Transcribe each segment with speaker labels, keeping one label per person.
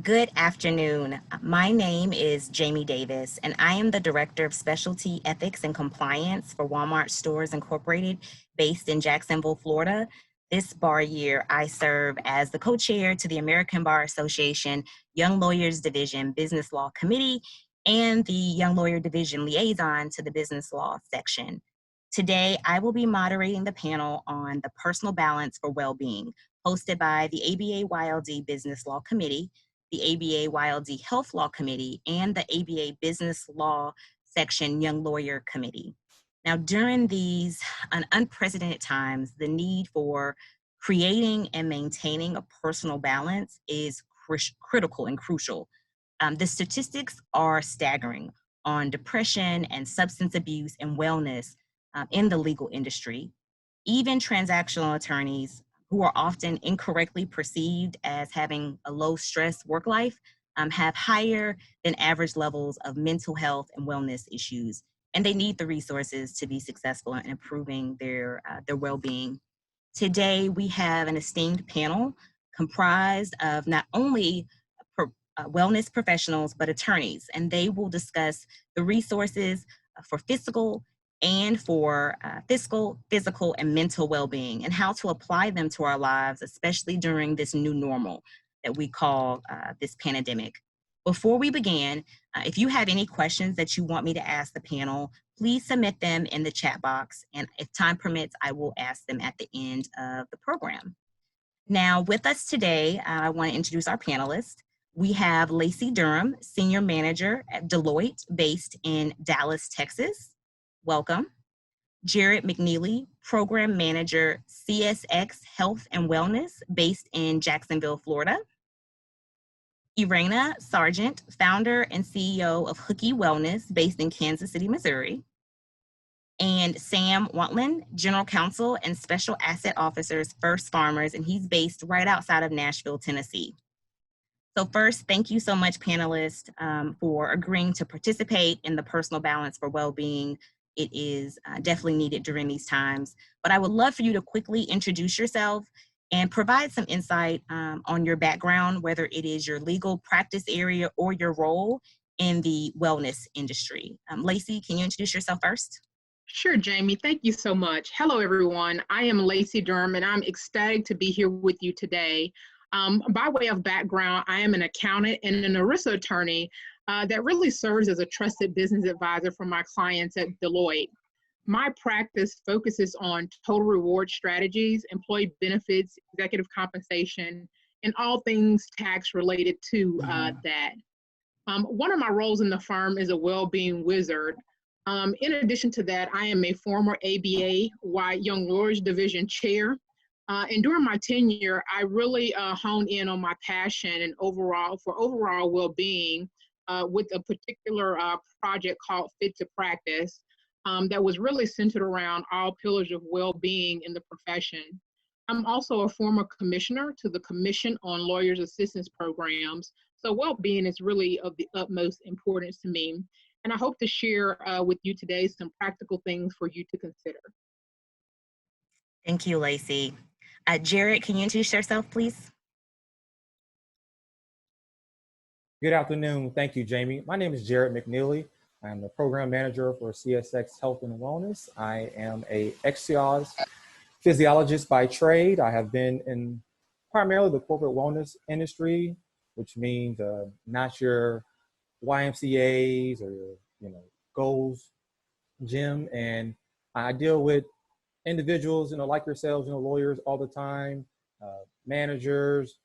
Speaker 1: Good afternoon. My name is Jamie Davis, and I am the Director of Specialty Ethics and Compliance for Walmart Stores Incorporated, based in Jacksonville, Florida. This bar year, I serve as the co-chair to the American Bar Association Young Lawyers Division Business Law Committee and the Young Lawyer Division Liaison to the Business Law section. Today, I will be moderating the panel on the personal balance for well-being, hosted by the ABA-YLD Business Law Committee, the ABA-YLD Health Law Committee, and the ABA Business Law Section Young Lawyer Committee. Now, during these unprecedented times, the need for creating and maintaining a personal balance is critical and crucial. The statistics are staggering on depression and substance abuse and wellness in the legal industry. Even transactional attorneys, who are often incorrectly perceived as having a low stress work life, have higher than average levels of mental health and wellness issues, and they need the resources to be successful in improving their well-being. Today, we have an esteemed panel comprised of not only wellness professionals, but attorneys, and they will discuss the resources for physical, physical, and mental well-being, and how to apply them to our lives, especially during this new normal that we call this pandemic. Before we begin, if you have any questions that you want me to ask the panel, please submit them in the chat box, and if time permits, I will ask them at the end of the program. Now, with us today, I want to introduce our panelists. We have Lacey Durham, Senior Manager at Deloitte, based in Dallas, Texas. Welcome. Jared McNeely, Program Manager, CSX Health and Wellness, based in Jacksonville, Florida. Irena Sargent, Founder and CEO of Hooky Wellness, based in Kansas City, Missouri. And Sam Wantland, General Counsel and Special Asset Officers, First Farmers, and he's based right outside of Nashville, Tennessee. So first, thank you so much, panelists, for agreeing to participate in the personal balance for well-being. It is definitely needed during these times. But I would love for you to quickly introduce yourself and provide some insight on your background, whether it is your legal practice area or your role in the wellness industry. Lacey, can you introduce yourself first?
Speaker 2: Sure, Jamie. Thank you so much. Hello, everyone. I am Lacey Durham, and I'm ecstatic to be here with you today. By way of background, I am an accountant and an ERISA attorney that really serves as a trusted business advisor for my clients at Deloitte. My practice focuses on total reward strategies, employee benefits, executive compensation, and all things tax related to that. One of my roles in the firm is a well-being wizard. In addition to that, I am a former ABA Young Lawyers Division chair. And during my tenure, I really honed in on my passion and overall well-being with a particular project called Fit to Practice that was really centered around all pillars of well-being in the profession. I'm also a former commissioner to the Commission on Lawyers Assistance Programs. So well-being is really of the utmost importance to me. And I hope to share with you today some practical things for you to consider.
Speaker 1: Thank you, Lacey. Jared, can you introduce yourself, please?
Speaker 3: Good afternoon. Thank you, Jamie. My name is Jared McNeely. I'm the program manager for CSX Health and Wellness. I am a exercise physiologist by trade. I have been in primarily the corporate wellness industry, which means not your YMCAs or your goals gym. And I deal with individuals, like yourselves, lawyers all the time, managers.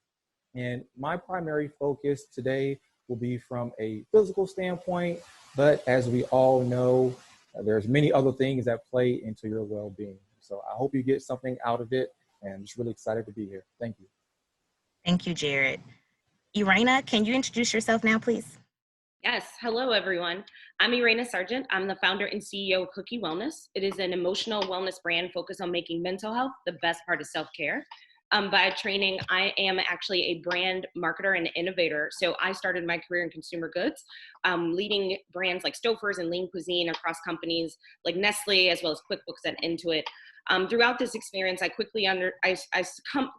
Speaker 3: And my primary focus today will be from a physical standpoint, but as we all know, there's many other things that play into your well-being. So I hope you get something out of it, and I'm just really excited to be here. Thank you.
Speaker 1: Thank you, Jared. Irena, can you introduce yourself now, please?
Speaker 4: Yes, hello everyone. I'm Irena Sargent. I'm the founder and CEO of Hooky Wellness. It is an emotional wellness brand focused on making mental health the best part of self-care. By training, I am actually a brand marketer and innovator. So I started my career in consumer goods, leading brands like Stouffer's and Lean Cuisine across companies like Nestle, as well as QuickBooks and Intuit. Throughout this experience, I quickly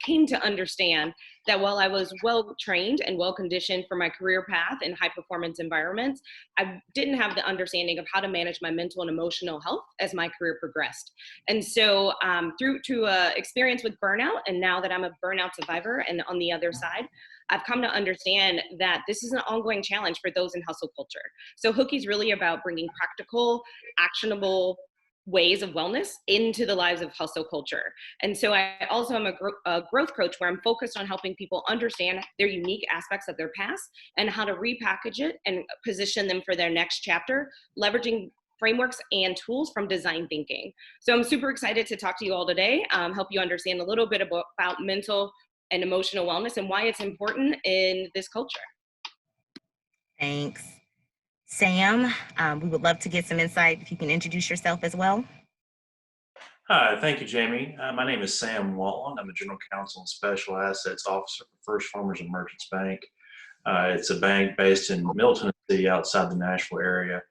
Speaker 4: came to understand that while I was well trained and well conditioned for my career path in high performance environments, I didn't have the understanding of how to manage my mental and emotional health as my career progressed. And so through to experience with burnout, and now that I'm a burnout survivor and on the other side, I've come to understand that this is an ongoing challenge for those in hustle culture. So Hookie's really about bringing practical, actionable ways of wellness into the lives of hustle culture. And so I also am a growth coach where I'm focused on helping people understand their unique aspects of their past and how to repackage it and position them for their next chapter, leveraging frameworks and tools from design thinking. So I'm super excited to talk to you all today, help you understand a little bit about mental and emotional wellness and why it's important in this culture.
Speaker 1: Thanks. Sam, we would love to get some insight if you can introduce yourself as well.
Speaker 5: Hi, thank you, Jamie. My name is Sam Walton. I'm the General Counsel and Special Assets Officer for First Farmers and Merchants Bank. It's a bank based in Middle Tennessee, outside the Nashville area.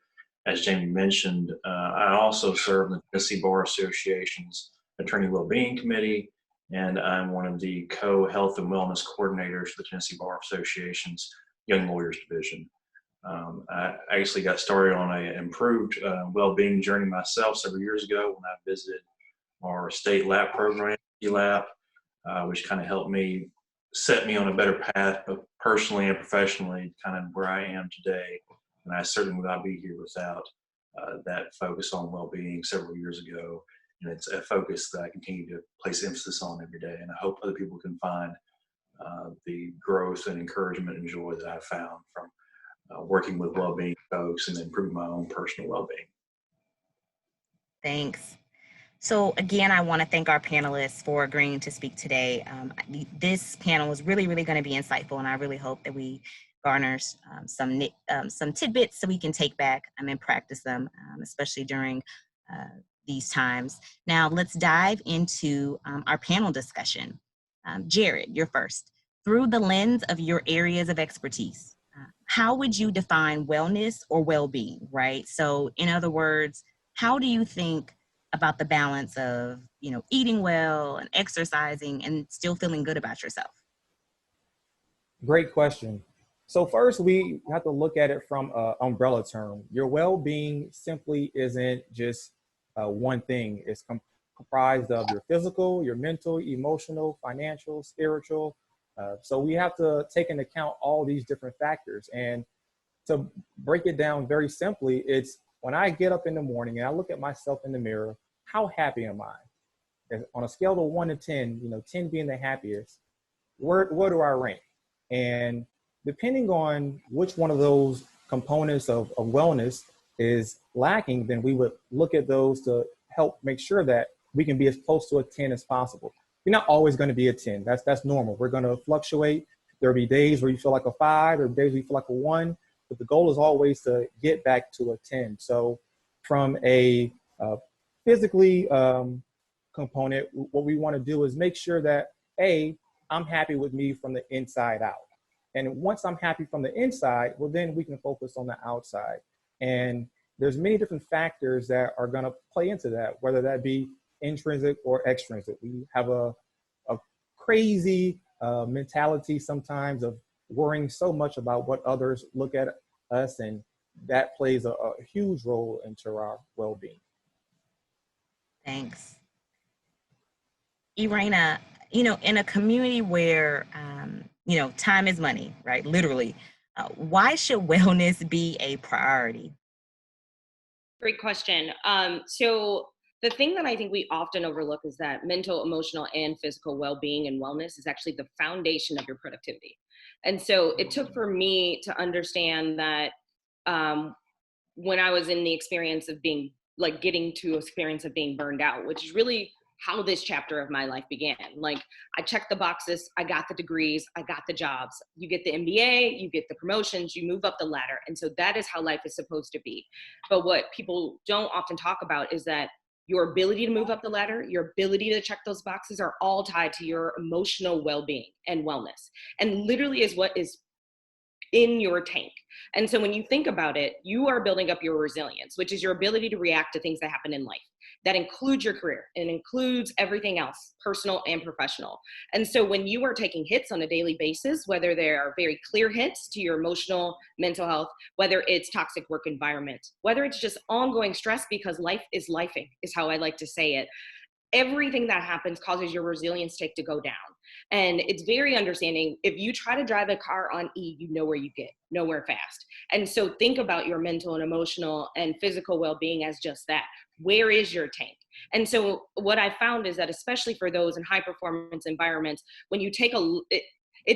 Speaker 5: As Jamie mentioned, I also serve the Tennessee Bar Association's Attorney Wellbeing Committee, and I'm one of the co-health and wellness coordinators for the Tennessee Bar Association's Young Lawyers Division. I actually got started on an improved well-being journey myself several years ago when I visited our state lap program, ELAP, which kind of helped me set me on a better path, both personally and professionally, kind of where I am today. And I certainly would not be here without that focus on well-being several years ago. And it's a focus that I continue to place emphasis on every day. And I hope other people can find the growth and encouragement and joy that I've found from working with well-being folks and improving my own personal well-being.
Speaker 1: Thanks. So again, I want to thank our panelists for agreeing to speak today. This panel is really, really going to be insightful, and I really hope that we garner some tidbits so we can take back and practice them, especially during these times. Now, let's dive into our panel discussion. Jared, you're first. Through the lens of your areas of expertise, how would you define wellness or well-being, right? So in other words, how do you think about the balance of, eating well and exercising and still feeling good about yourself?
Speaker 3: Great question. So first, we have to look at it from an umbrella term. Your well-being simply isn't just one thing. It's comprised of your physical, your mental, emotional, financial, spiritual. So we have to take into account all these different factors. And to break it down very simply, it's when I get up in the morning and I look at myself in the mirror, how happy am I? On a scale of 1 to 10, 10 being the happiest, where do I rank? And depending on which one of those components of wellness is lacking, then we would look at those to help make sure that we can be as close to a 10 as possible. You're not always going to be a 10. That's normal. We're going to fluctuate. There'll be days where you feel like a 5, or days where you feel like a 1, but the goal is always to get back to a 10. So from a physically component, what we want to do is make sure that, I'm happy with me from the inside out. And once I'm happy from the inside, well, then we can focus on the outside. And there's many different factors that are going to play into that, whether that be intrinsic or extrinsic. We have a crazy mentality sometimes of worrying so much about what others look at us, and that plays a huge role into our well-being.
Speaker 1: Thanks. Irena, in a community where, time is money, right? Literally, why should wellness be a priority?
Speaker 4: Great question. So the thing that I think we often overlook is that mental, emotional, and physical well-being and wellness is actually the foundation of your productivity. And so it took for me to understand that when I was in the experience of being burned out, which is really how this chapter of my life began. Like, I checked the boxes, I got the degrees, I got the jobs. You get the MBA, you get the promotions, you move up the ladder. And so that is how life is supposed to be. But what people don't often talk about is that your ability to move up the ladder, your ability to check those boxes are all tied to your emotional well-being and wellness. And literally is what is in your tank. And so when you think about it, you are building up your resilience, which is your ability to react to things that happen in life. That includes your career and includes everything else, personal and professional. And so when you are taking hits on a daily basis, whether there are very clear hits to your emotional, mental health, whether it's toxic work environment, whether it's just ongoing stress because life is lifing, is how I like to say it. Everything that happens causes your resilience to go down. And it's very understanding. If you try to drive a car on E, you know where you get, nowhere fast. And so think about your mental and emotional and physical well-being as just that. Where is your tank? And so what I found is that, especially for those in high performance environments, when you take it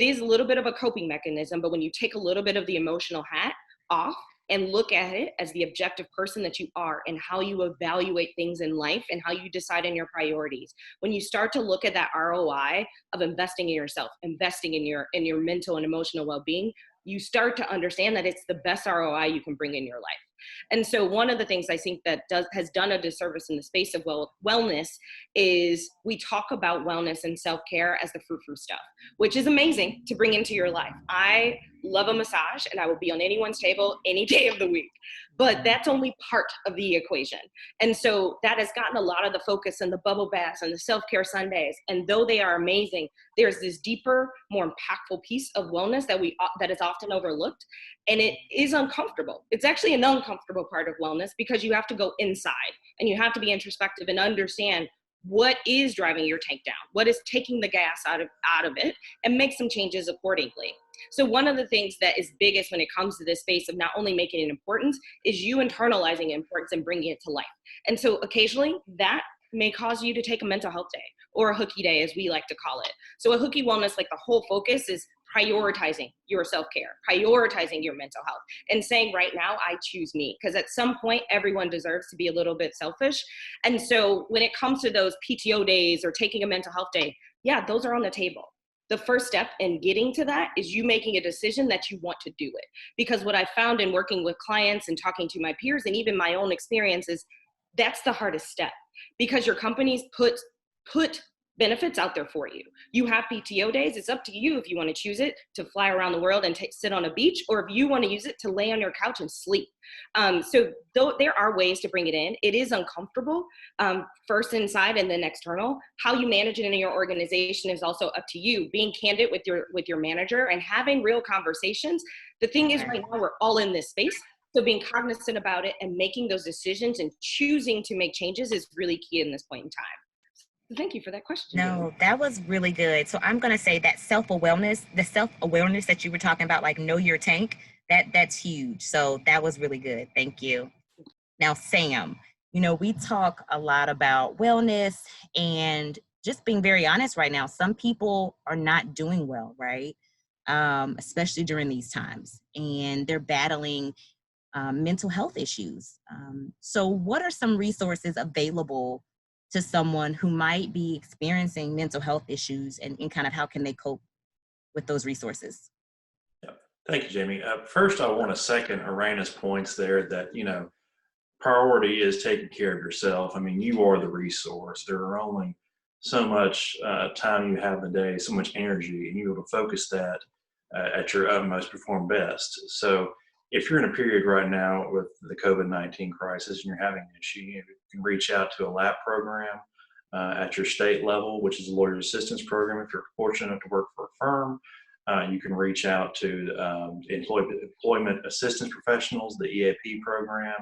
Speaker 4: is a little bit of a coping mechanism, but when you take a little bit of the emotional hat off and look at it as the objective person that you are and how you evaluate things in life and how you decide on your priorities. When you start to look at that ROI of investing in yourself, investing in your mental and emotional well-being, you start to understand that it's the best ROI you can bring in your life. And so one of the things I think that has done a disservice in the space of wellness is we talk about wellness and self-care as the frou-frou stuff, which is amazing to bring into your life. I love a massage and I will be on anyone's table any day of the week, but that's only part of the equation. And so that has gotten a lot of the focus in the bubble baths and the self-care Sundays. And though they are amazing, there's this deeper, more impactful piece of wellness that is often overlooked. And it is uncomfortable. It's actually an uncomfortable part of wellness because you have to go inside and you have to be introspective and understand what is driving your tank down, what is taking the gas out of it, and make some changes accordingly. So one of the things that is biggest when it comes to this space of not only making it important is you internalizing importance and bringing it to life. And so occasionally that may cause you to take a mental health day or a hooky day, as we like to call it. So a hooky wellness, like the whole focus is prioritizing your self-care, prioritizing your mental health, and saying right now, I choose me. Because at some point, everyone deserves to be a little bit selfish. And so when it comes to those PTO days or taking a mental health day, yeah, those are on the table. The first step in getting to that is you making a decision that you want to do it. Because what I found in working with clients and talking to my peers and even my own experience is that's the hardest step, because your companies put benefits out there for you. You have PTO days. It's up to you if you want to choose it to fly around the world and sit on a beach, or if you want to use it to lay on your couch and sleep. So though there are ways to bring it in, it is uncomfortable, first inside and then external. How you manage it in your organization is also up to you. Being candid with your manager and having real conversations. The thing is, right now we're all in this space. So being cognizant about it and making those decisions and choosing to make changes is really key in this point in time. Thank you for that question.
Speaker 1: No, that was really good. So I'm going to say that self-awareness that you were talking about, like know your tank, that's huge. So that was really good. Thank you. Now, Sam, we talk a lot about wellness and just being very honest right now, some people are not doing well, right? Especially during these times, and they're battling mental health issues. So what are some resources available to someone who might be experiencing mental health issues, and kind of how can they cope with those resources?
Speaker 5: Yeah. Thank you, Jamie. First, I want to second Arena's points there that, priority is taking care of yourself. I mean, you are the resource. There are only so much time you have in the day, so much energy, and you're able to focus that at your utmost, perform best. So if you're in a period right now with the COVID-19 crisis and you're having an issue, you can reach out to a LAP program at your state level, which is a lawyer's assistance program. If you're fortunate enough to work for a firm, you can reach out to employment assistance professionals, the EAP program.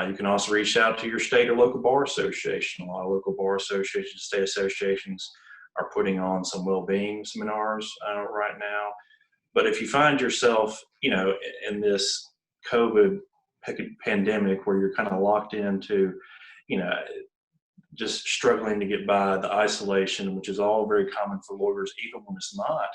Speaker 5: You can also reach out to your state or local bar association. A lot of local bar associations, state associations are putting on some well-being seminars right now. But if you find yourself, in this COVID pandemic where you're kind of locked into, just struggling to get by, the isolation, which is all very common for lawyers, even when it's not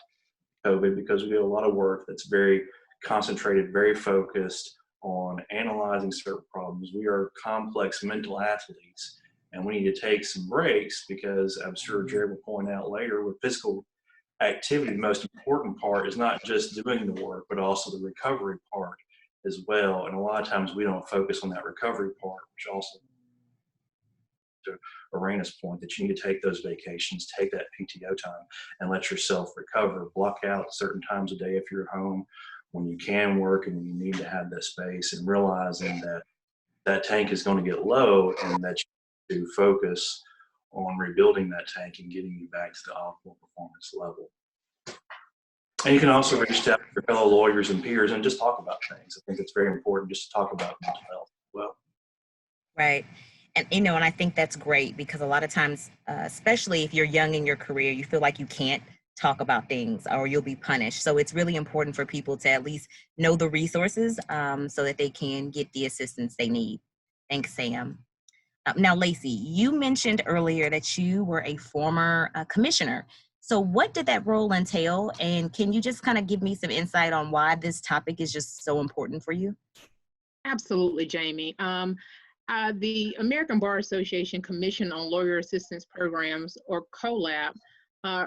Speaker 5: COVID, because we do a lot of work that's very concentrated, very focused on analyzing certain problems. We are complex mental athletes, and we need to take some breaks because I'm sure Jared will point out later with fiscal activity, the most important part is not just doing the work, but also the recovery part as well. And a lot of times we don't focus on that recovery part, which also, to Arena's point, that you need to take those vacations, take that PTO time and let yourself recover. Block out certain times a day if you're at home when you can work and you need to have that space, and realizing that that tank is going to get low and that to focus on rebuilding that tank and getting you back to the optimal performance level. And you can also reach out to your fellow lawyers and peers and just talk about things. I think it's very important just to talk about mental health as well.
Speaker 1: Right. And, and I think that's great because a lot of times, especially if you're young in your career, you feel like you can't talk about things or you'll be punished. So it's really important for people to at least know the resources so that they can get the assistance they need. Thanks, Sam. Now, Lacey, you mentioned earlier that you were a former commissioner. So what did that role entail? And can you just kind of give me some insight on why this topic is just so important for you?
Speaker 2: Absolutely, Jamie. The American Bar Association Commission on Lawyer Assistance Programs, or COLAP,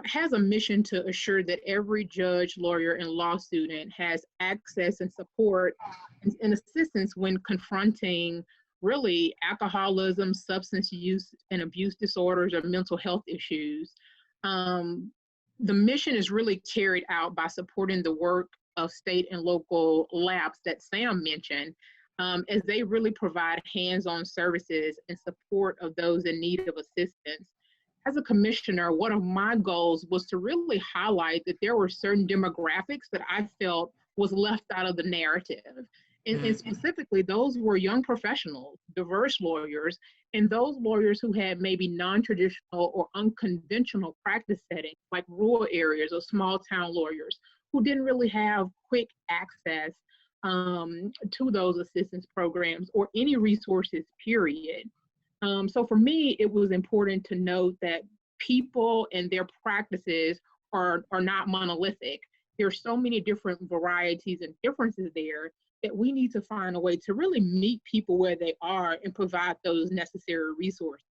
Speaker 2: has a mission to assure that every judge, lawyer, and law student has access and support and assistance when confronting really alcoholism, substance use and abuse disorders, or mental health issues. The mission is really carried out by supporting the work of state and local labs that Sam mentioned, as they really provide hands-on services and support of those in need of assistance. As a commissioner, one of my goals was to really highlight that there were certain demographics that I felt was left out of the narrative. And specifically, those were young professionals, diverse lawyers, and those lawyers who had maybe non-traditional or unconventional practice settings, like rural areas or small town lawyers, who didn't really have quick access to those assistance programs or any resources, period. So for me, it was important to note that people and their practices are not monolithic. There's so many different varieties and differences there that we need to find a way to really meet people where they are and provide those necessary resources.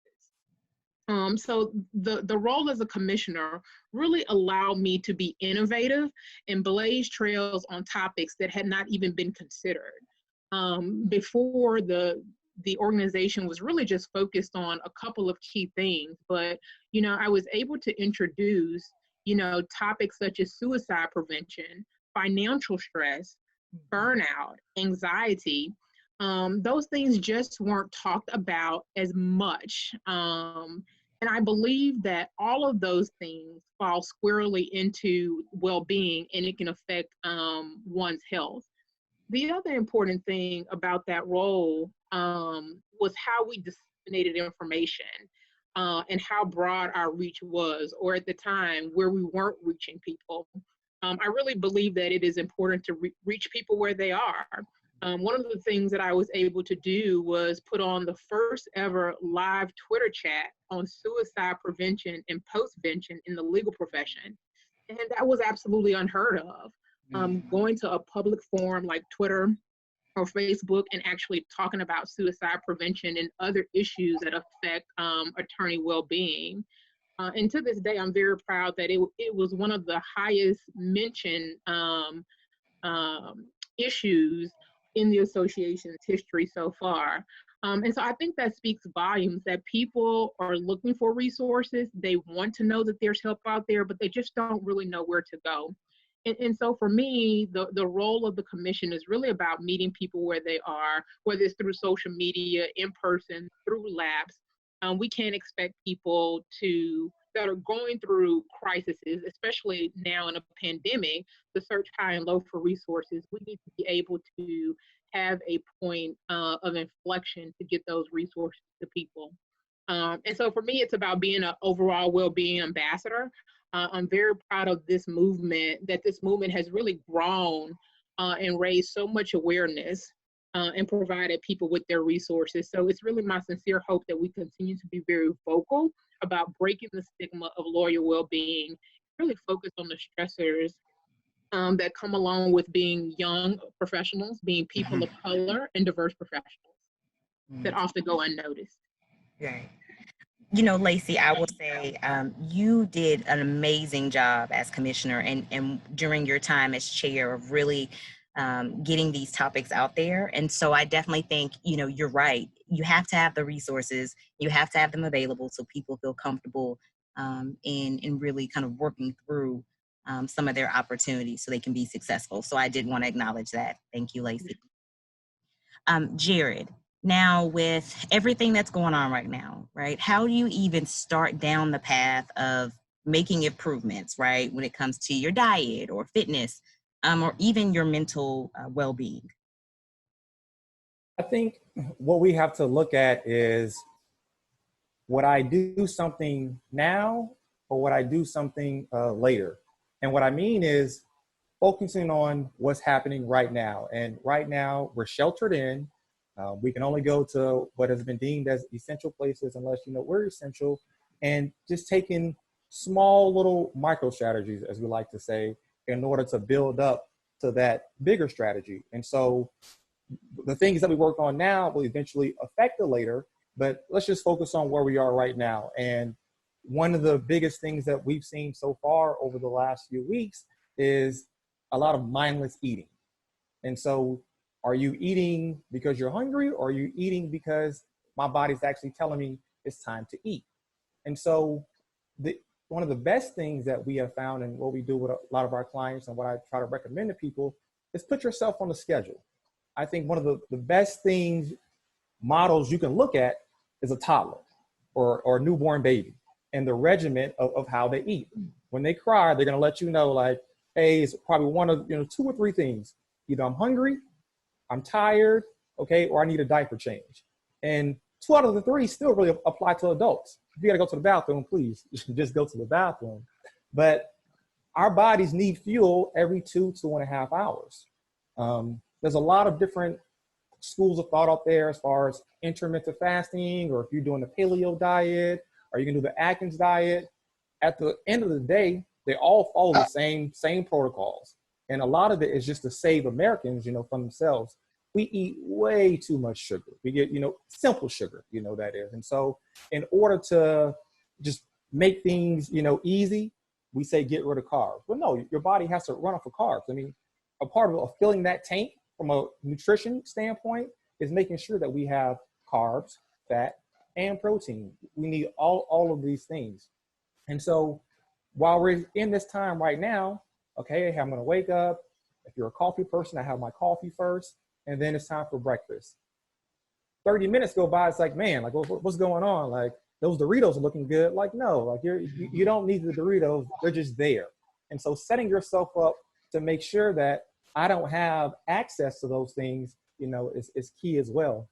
Speaker 2: So the role as a commissioner really allowed me to be innovative and blaze trails on topics that had not even been considered. Before the organization was really just focused on a couple of key things, but I was able to introduce topics such as suicide prevention, financial stress, burnout, anxiety. Those things just weren't talked about as much. And I believe that all of those things fall squarely into well-being, and it can affect one's health. The other important thing about that role was how we disseminated information and how broad our reach was, or at the time where we weren't reaching people. I really believe that it is important to reach people where they are. One of the things that I was able to do was put on the first ever live Twitter chat on suicide prevention and postvention in the legal profession. And that was absolutely unheard of. Going to a public forum like Twitter or Facebook and actually talking about suicide prevention and other issues that affect attorney well-being. And to this day, I'm very proud that it was one of the highest mentioned issues in the association's history so far. And so I think that speaks volumes that people are looking for resources. They want to know that there's help out there, but they just don't really know where to go. And so for me, the role of the commission is really about meeting people where they are, whether it's through social media, in person, through labs. We can't expect people that are going through crises, especially now in a pandemic, to search high and low for resources. We need to be able to have a point of inflection to get those resources to people. And so for me, it's about being an overall well-being ambassador. I'm very proud of this movement, that this movement has really grown and raised so much awareness and provided people with their resources. So it's really my sincere hope that we continue to be very vocal about breaking the stigma of lawyer well-being, really focus on the stressors that come along with being young professionals, being people of color, and diverse professionals that often go unnoticed.
Speaker 1: Right. Lacey, I will say you did an amazing job as commissioner and during your time as chair of really getting these topics out there. And so I definitely think, you're right. You have to have the resources. You have to have them available so people feel comfortable in really kind of working through some of their opportunities so they can be successful. So I did want to acknowledge that. Thank you, Lacey. Jared, Now, with everything that's going on right now, right, how do you even start down the path of making improvements, right, when it comes to your diet or fitness, or even your mental well-being?
Speaker 3: I think what we have to look at is, would I do something now or would I do something later? And what I mean is focusing on what's happening right now. And right now, we're sheltered in. We can only go to what has been deemed as essential places unless you know we're essential. And just taking small little micro strategies, as we like to say, in order to build up to that bigger strategy. And so the things that we work on now will eventually affect it later, but let's just focus on where we are right now. And one of the biggest things that we've seen so far over the last few weeks is a lot of mindless eating. And so are you eating because you're hungry, or are you eating because my body's actually telling me it's time to eat? And so the, one of the best things that we have found and what we do with a lot of our clients and what I try to recommend to people is put yourself on the schedule. I think one of the best things, models you can look at is a toddler or a newborn baby and the regimen of how they eat. When they cry, they're going to let you know, like, hey, it's probably one of, two or three things. Either I'm hungry, I'm tired, okay, or I need a diaper change. And two out of the three still really apply to adults. If you got to go to the bathroom, please just go to the bathroom. But our bodies need fuel every 2.5 hours. There's a lot of different schools of thought out there as far as intermittent fasting, or if you're doing the paleo diet, or you can do the Atkins diet. At the end of the day, they all follow the same protocols. And a lot of it is just to save Americans, from themselves. We eat way too much sugar. We get, simple sugar, that is. And so in order to just make things, easy, we say get rid of carbs. But no, your body has to run off of carbs. I mean, a part of filling that tank from a nutrition standpoint is making sure that we have carbs, fat, and protein. We need all of these things. And so while we're in this time right now, okay, I'm going to wake up. If you're a coffee person, I have my coffee first, and then it's time for breakfast. 30 minutes go by, it's like, man, like, what's going on? Like, those Doritos are looking good. Like, no, like you don't need the Doritos. They're just there. And so setting yourself up to make sure that I don't have access to those things, is key as well.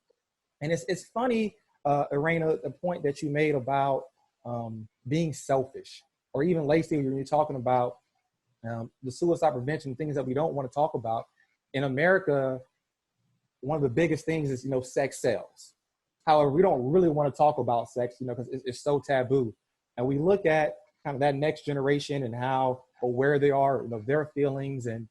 Speaker 3: And it's funny, Irena, the point that you made about being selfish, or even Lacey, when you're talking about the suicide prevention, things that we don't want to talk about. In America, one of the biggest things is, sex sells. However, we don't really want to talk about sex, because it's so taboo. And we look at kind of that next generation and how aware they are of their feelings, and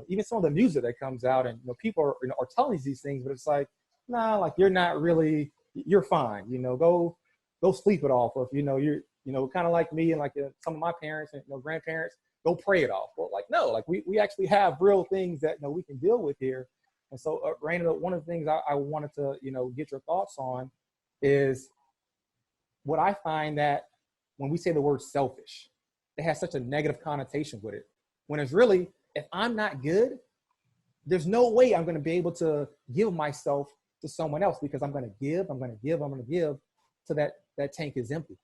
Speaker 3: even some of the music that comes out, and people are telling these things, but it's like, nah, like you're not really, you're fine, go sleep it off. Or if you're kind of like me and like some of my parents and grandparents, go pray it off. Well, like, no, like we actually have real things that we can deal with here. And so, Raina, one of the things I wanted to get your thoughts on is what I find, that when we say the word selfish, it has such a negative connotation with it. When it's really, if I'm not good, there's no way I'm going to be able to give myself to someone else, because I'm going to give till that tank is empty.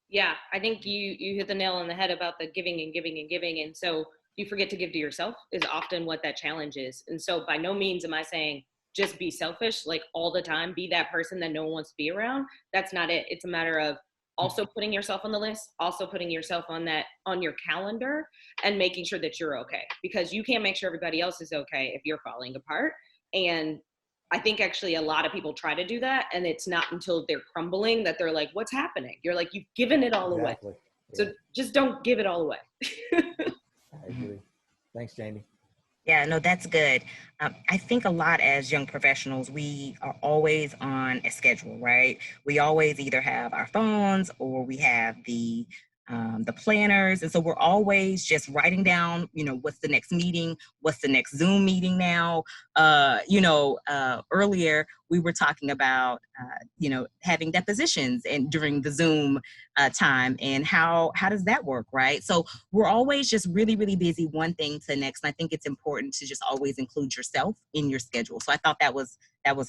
Speaker 4: Yeah, I think you hit the nail on the head about the giving and giving and giving. And so you forget to give to yourself is often what that challenge is. And so by no means am I saying just be selfish, like all the time, be that person that no one wants to be around. That's not it. It's a matter of also putting yourself on the list, also putting yourself on your calendar, and making sure that you're okay, because you can't make sure everybody else is okay if you're falling apart. And I think actually a lot of people try to do that, and it's not until they're crumbling that they're like, what's happening? You're like, you've given it all away. Yeah. So just don't give it all away.
Speaker 3: I agree. Thanks, Jamie.
Speaker 1: Yeah, no, that's good. I think a lot as young professionals, we are always on a schedule, right? We always either have our phones or we have the the planners. And so we're always just writing down, what's the next meeting? What's the next Zoom meeting now? Earlier we were talking about, having depositions and during the Zoom time, and how does that work, right? So we're always just really, really busy, one thing to the next. And I think it's important to just always include yourself in your schedule. So I thought that was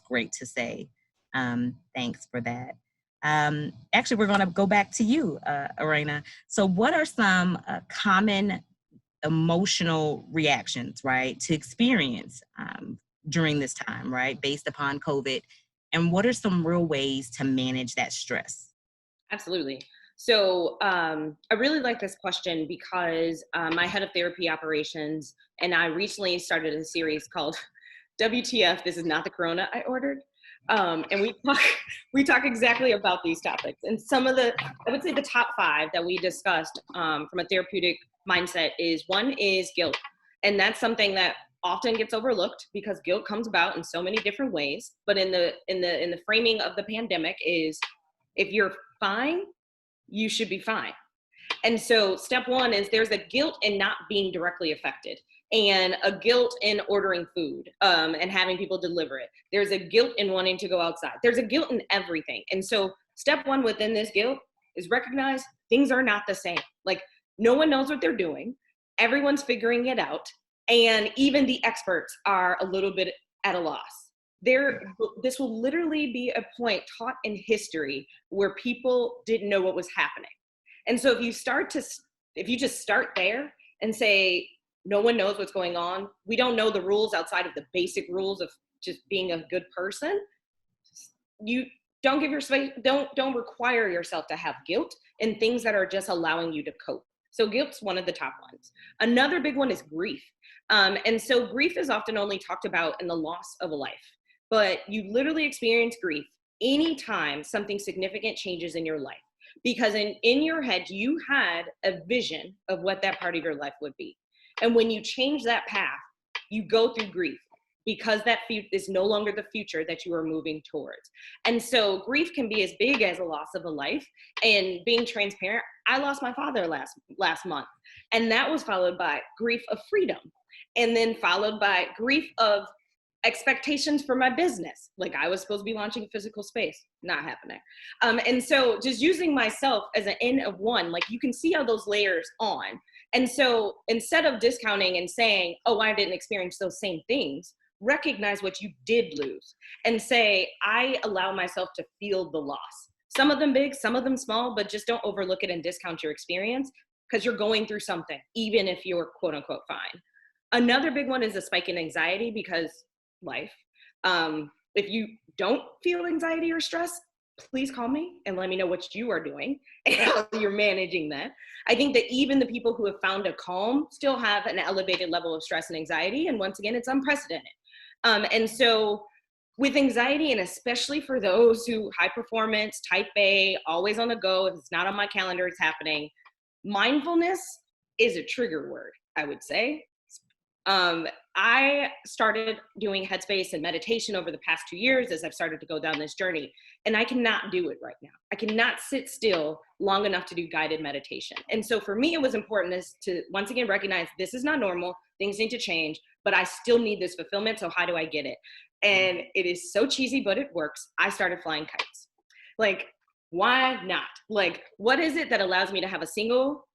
Speaker 1: great to say. Thanks for that. Actually, we're going to go back to you, Irena. So what are some common emotional reactions, right, to experience during this time, right, based upon COVID? And what are some real ways to manage that stress?
Speaker 4: Absolutely. So I really like this question because my head of therapy operations and I recently started a series called WTF, This Is Not the Corona I Ordered. And we talk exactly about these topics. And some of I would say the top 5 that we discussed from a therapeutic mindset is, one is guilt. And that's something that often gets overlooked because guilt comes about in so many different ways. But in the framing of the pandemic is, if you're fine, you should be fine. And so step 1 is there's a guilt in not being directly affected, and a guilt in ordering food and having people deliver it. There's a guilt in wanting to go outside. There's a guilt in everything. And so step 1 within this guilt is recognize things are not the same. Like, no one knows what they're doing. Everyone's figuring it out. And even the experts are a little bit at a loss. This will literally be a point taught in history where people didn't know what was happening. And so if you just start there and say, no one knows what's going on, we don't know the rules outside of the basic rules of just being a good person, you don't don't require yourself to have guilt in things that are just allowing you to cope. So guilt's one of the top ones. Another big one is grief. And so grief is often only talked about in the loss of a life, but you literally experience grief anytime something significant changes in your life. Because in your head, you had a vision of what that part of your life would be. And when you change that path, you go through grief because that is no longer the future that you are moving towards. And so grief can be as big as a loss of a life. And being transparent, I lost my father last month. And that was followed by grief of freedom. And then followed by grief of expectations for my business. Like, I was supposed to be launching a physical space, not happening. And so just using myself as an N of one, like, you can see how those layers on. And so instead of discounting and saying, oh, I didn't experience those same things, recognize what you did lose and say, I allow myself to feel the loss. Some of them big, some of them small, but just don't overlook it and discount your experience because you're going through something, even if you're quote unquote fine. Another big one is a spike in anxiety because life. If you don't feel anxiety or stress, please call me and let me know what you are doing and how you're managing that. I think that even the people who have found a calm still have an elevated level of stress and anxiety. And once again, it's unprecedented. And so with anxiety, and especially for those who high performance, type A, always on the go, if it's not on my calendar, it's happening. Mindfulness is a trigger word, I would say. I started doing headspace and meditation over the past 2 years as I've started to go down this journey, and I cannot do it right now. I cannot sit still long enough to do guided meditation. And so for me, it was important to once again recognize this is not normal, things need to change, but I still need this fulfillment. So how do I get it? And it is so cheesy, but it works. I started flying kites. Like, why not? Like, what is it that allows me to have a single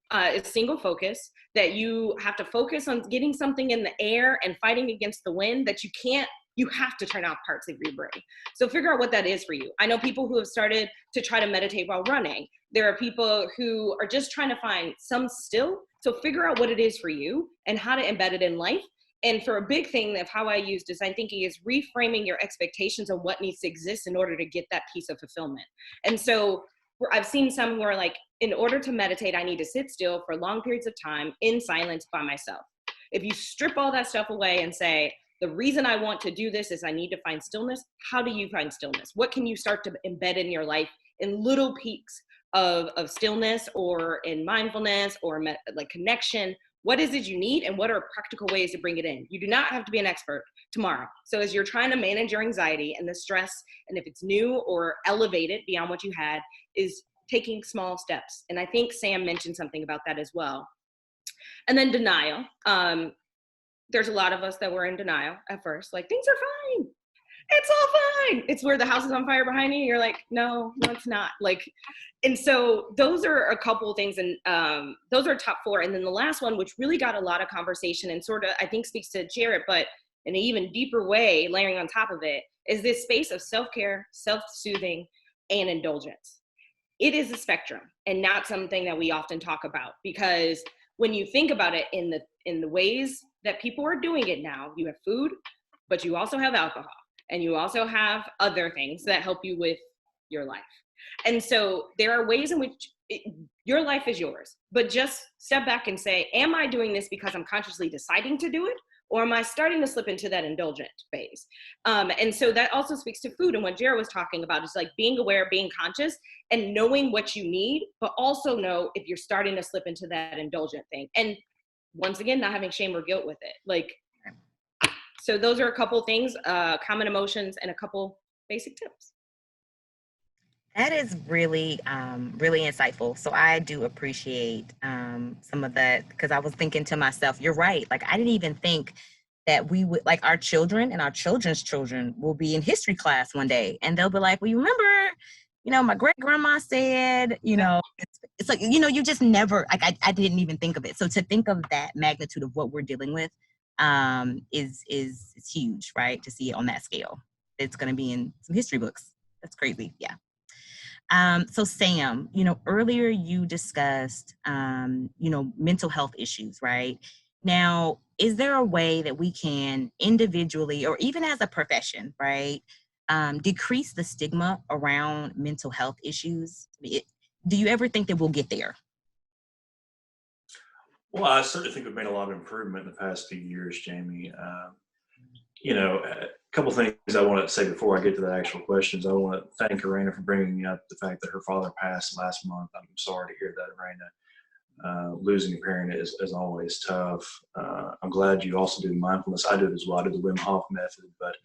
Speaker 4: focus, that you have to focus on getting something in the air and fighting against the wind, that you have to turn off parts of your brain. So figure out what that is for you. I know people who have started to try to meditate while running. There are people who are just trying to find some still. So figure out what it is for you and how to embed it in life. And for a big thing of how I use design thinking is reframing your expectations on what needs to exist in order to get that piece of fulfillment. And so I've seen some who are like, in order to meditate, I need to sit still for long periods of time in silence by myself. If you strip all that stuff away and say, the reason I want to do this is I need to find stillness, how do you find stillness? What can you start to embed in your life in little peaks of stillness or in mindfulness or like connection? What is it you need, and what are practical ways to bring it in? You do not have to be an expert tomorrow. So as you're trying to manage your anxiety and the stress, and if it's new or elevate it beyond what you had, is taking small steps. And I think Sam mentioned something about that as well. And then denial. There's a lot of us that were in denial at first, like things are fine. It's all fine. It's where the house is on fire behind you. You're like, no, it's not. Like, and so those are a couple of things, and those are top 4. And then the last one, which really got a lot of conversation and sort of, I think, speaks to Jarrett, but in an even deeper way, layering on top of it, is this space of self-care, self-soothing, and indulgence. It is a spectrum and not something that we often talk about, because when you think about it in the ways that people are doing it now, you have food, but you also have alcohol, and you also have other things that help you with your life. And so there are ways in which your life is yours, but just step back and say, am I doing this because I'm consciously deciding to do it? Or am I starting to slip into that indulgent phase? And so that also speaks to food. And what Jared was talking about is like being aware, being conscious, and knowing what you need, but also know if you're starting to slip into that indulgent thing. And once again, not having shame or guilt with it. Like, so those are a couple things, common emotions, and a couple basic tips.
Speaker 1: That is really, really insightful. So I do appreciate some of that, because I was thinking to myself, you're right. Like, I didn't even think that we would, like, our children and our children's children will be in history class one day, and they'll be like, well, you remember, my great grandma said, it's like, you just never, like, I didn't even think of it. So to think of that magnitude of what we're dealing with is huge, right? To see it on that scale. It's going to be in some history books. That's crazy. Yeah. So Sam, earlier you discussed, mental health issues, right? Now, is there a way that we can individually, or even as a profession, right, decrease the stigma around mental health issues? Do you ever think that we'll get there?
Speaker 5: Well, I certainly think we've made a lot of improvement in the past few years, Jamie. A couple things I want to say before I get to the actual questions. I want to thank Irena for bringing up the fact that her father passed last month. I'm sorry to hear that, Irena. Losing a parent is always tough. I'm glad you also do mindfulness. I do it as well. I do the Wim Hof method, but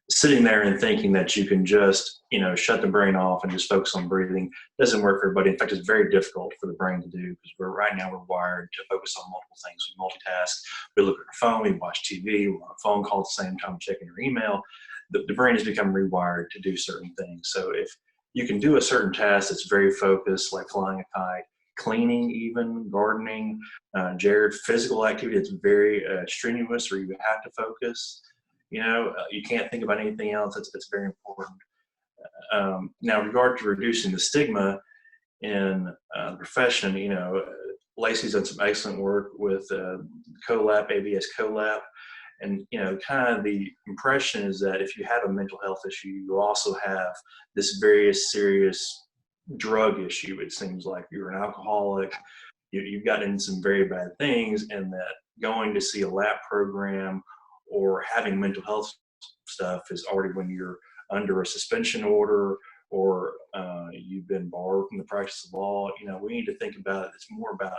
Speaker 5: sitting there and thinking that you can just, shut the brain off and just focus on breathing doesn't work for everybody. In fact, it's very difficult for the brain to do, because right now we're wired to focus on multiple things. We multitask, we look at our phone, we watch TV, we're on a phone call at the same time checking your email. The brain has become rewired to do certain things. So if you can do a certain task that's very focused, like flying a kite, cleaning, even gardening, Jared, physical activity that's very strenuous, or you have to focus, you can't think about anything else. It's very important. Now, in regard to reducing the stigma in the profession, Lacey's done some excellent work with CoLAP, ABS CoLAP. And, kind of the impression is that if you have a mental health issue, you also have this very serious drug issue. It seems like you're an alcoholic, you've gotten into some very bad things, and that going to see a LAP program or having mental health stuff is already when you're under a suspension order, or you've been barred from the practice of law. We need to think about it. It's more about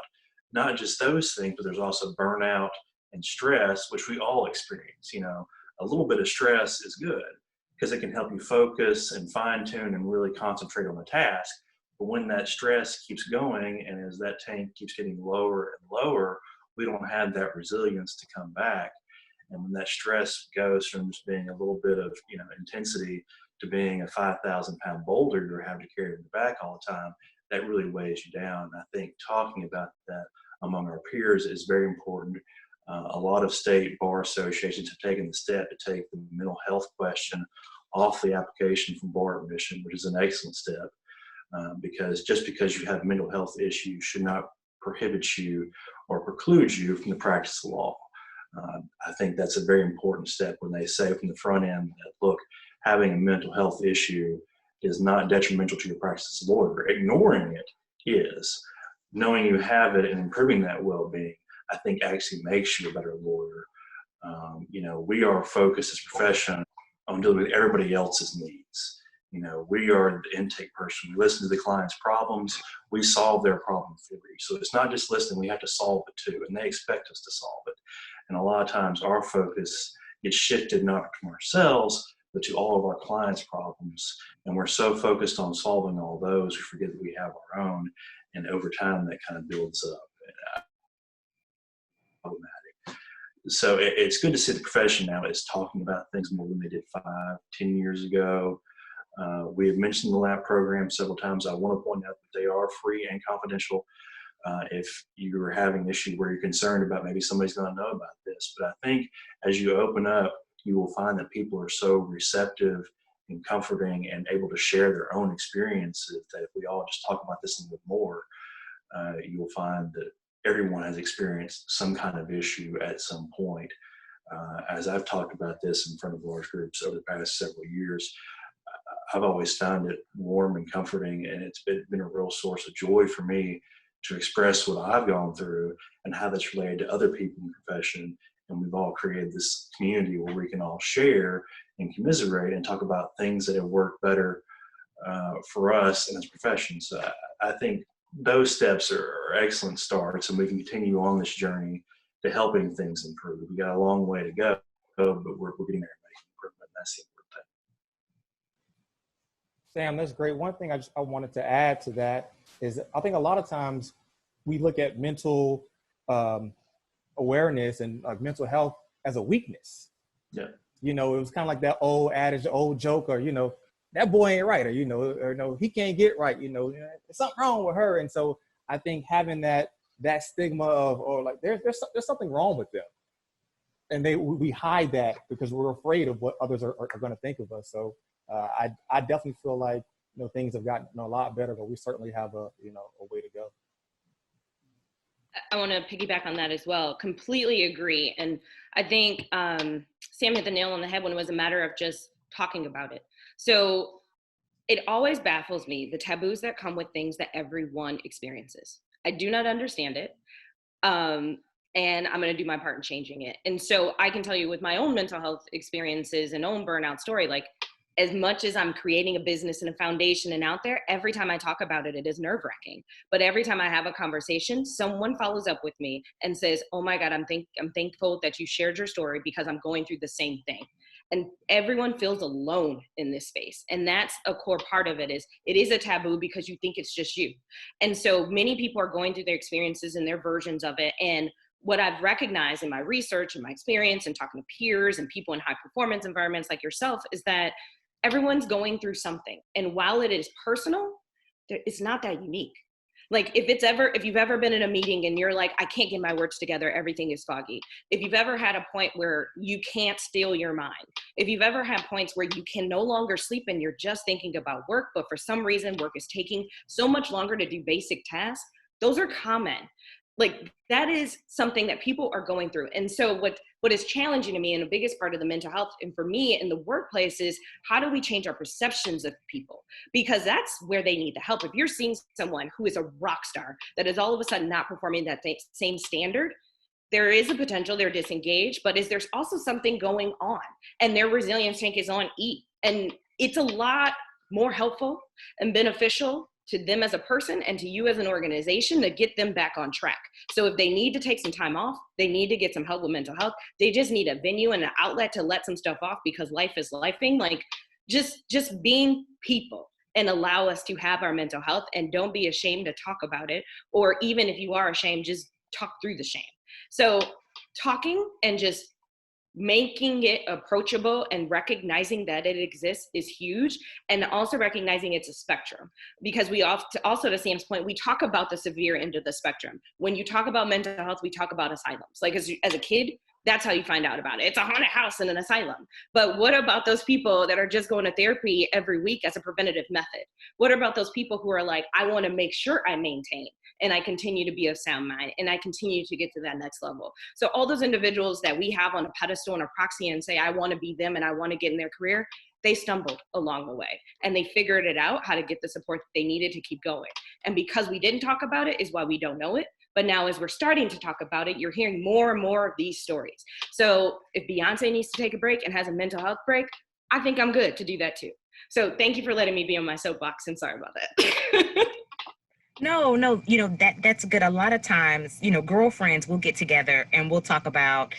Speaker 5: not just those things, but there's also burnout and stress, which we all experience. A little bit of stress is good because it can help you focus and fine tune and really concentrate on the task. But when that stress keeps going, and as that tank keeps getting lower and lower, we don't have that resilience to come back. And when that stress goes from just being a little bit of intensity to being a 5,000-pound boulder you're having to carry in the back all the time, that really weighs you down. And I think talking about that among our peers is very important. A lot of state bar associations have taken the step to take the mental health question off the application for bar admission, which is an excellent step, because just because you have mental health issues should not prohibit you or preclude you from the practice of law. I think that's a very important step when they say from the front end that, look, having a mental health issue is not detrimental to your practice as a lawyer. Ignoring it is. Knowing you have it and improving that well-being, I think actually makes you a better lawyer. We are focused as a profession on dealing with everybody else's needs. We are the intake person. We listen to the client's problems. We solve their problem for you. So it's not just listening, we have to solve it too. And they expect us to solve it. And a lot of times our focus gets shifted not from ourselves, but to all of our clients' problems. And we're so focused on solving all those, we forget that we have our own. And over time, that kind of builds up. So it's good to see the profession now is talking about things more than they did 5, 10 years ago. We have mentioned the LAP program several times. I want to point out that they are free and confidential. If you're having an issue where you're concerned about maybe somebody's going to know about this. But I think as you open up, you will find that people are so receptive and comforting and able to share their own experiences that if we all just talk about this a little bit more, you will find that everyone has experienced some kind of issue at some point. As I've talked about this in front of large groups over the past several years, I've always found it warm and comforting, and it's been a real source of joy for me to express what I've gone through and how that's related to other people in the profession. And we've all created this community where we can all share and commiserate and talk about things that have worked better for us in this profession. So I think those steps are excellent starts, and we can continue on this journey to helping things improve. We got a long way to go, but we're getting there and making improvement. That's the important thing.
Speaker 3: Sam, that's great. One thing I wanted to add to that is I think a lot of times we look at mental awareness and mental health as a weakness.
Speaker 5: Yeah.
Speaker 3: You know, it was kind of like that old adage, old joke, or, you know, that boy ain't right, or, you know, or no, he can't get right, you know, there's something wrong with her. And so I think having that stigma of, or like, there's something wrong with them. And we hide that because we're afraid of what others are going to think of us. So I definitely feel like, you know, things have gotten a lot better, but we certainly have a way to go.
Speaker 4: I want to piggyback on that as well. Completely agree. And I think Sam hit the nail on the head when it was a matter of just talking about it. So it always baffles me, the taboos that come with things that everyone experiences. I do not understand it. And I'm going to do my part in changing it. And so I can tell you with my own mental health experiences and own burnout story, like, as much as I'm creating a business and a foundation and out there, every time I talk about it, it is nerve-wracking. But every time I have a conversation, someone follows up with me and says, oh my God, I'm thankful that you shared your story because I'm going through the same thing. And everyone feels alone in this space. And that's a core part of it is a taboo because you think it's just you. And so many people are going through their experiences and their versions of it. And what I've recognized in my research and my experience and talking to peers and people in high performance environments like yourself is that everyone's going through something. And while it is personal, it's not that unique. Like if you've ever been in a meeting and you're like, I can't get my words together, everything is foggy. If you've ever had a point where you can't steal your mind, if you've ever had points where you can no longer sleep and you're just thinking about work, but for some reason work is taking so much longer to do basic tasks, those are common. Like that is something that people are going through. And so what is challenging to me and the biggest part of the mental health and for me in the workplace is how do we change our perceptions of people? Because that's where they need the help. If you're seeing someone who is a rock star that is all of a sudden not performing that same standard, there is a potential they're disengaged, but there's also something going on and their resilience tank is on E. And it's a lot more helpful and beneficial to them as a person and to you as an organization to get them back on track. So if they need to take some time off, they need to get some help with mental health. They just need a venue and an outlet to let some stuff off because life is lifing. Like just being people and allow us to have our mental health and don't be ashamed to talk about it. Or even if you are ashamed, just talk through the shame. So talking and just making it approachable and recognizing that it exists is huge. And also recognizing it's a spectrum because we also to Sam's point, we talk about the severe end of the spectrum. When you talk about mental health, we talk about asylums. Like as a kid, that's how you find out about it. It's a haunted house in an asylum. But what about those people that are just going to therapy every week as a preventative method? What about those people who are like, I want to make sure I maintain and I continue to be of sound mind and I continue to get to that next level? So all those individuals that we have on a pedestal and a proxy and say, I want to be them and I want to get in their career, they stumbled along the way and they figured it out how to get the support that they needed to keep going. And because we didn't talk about it is why we don't know it. But now as we're starting to talk about it, you're hearing more and more of these stories. So if Beyonce needs to take a break and has a mental health break, I think I'm good to do that too. So thank you for letting me be on my soapbox and sorry about that.
Speaker 1: No, that's good. A lot of times, girlfriends will get together and we'll talk about,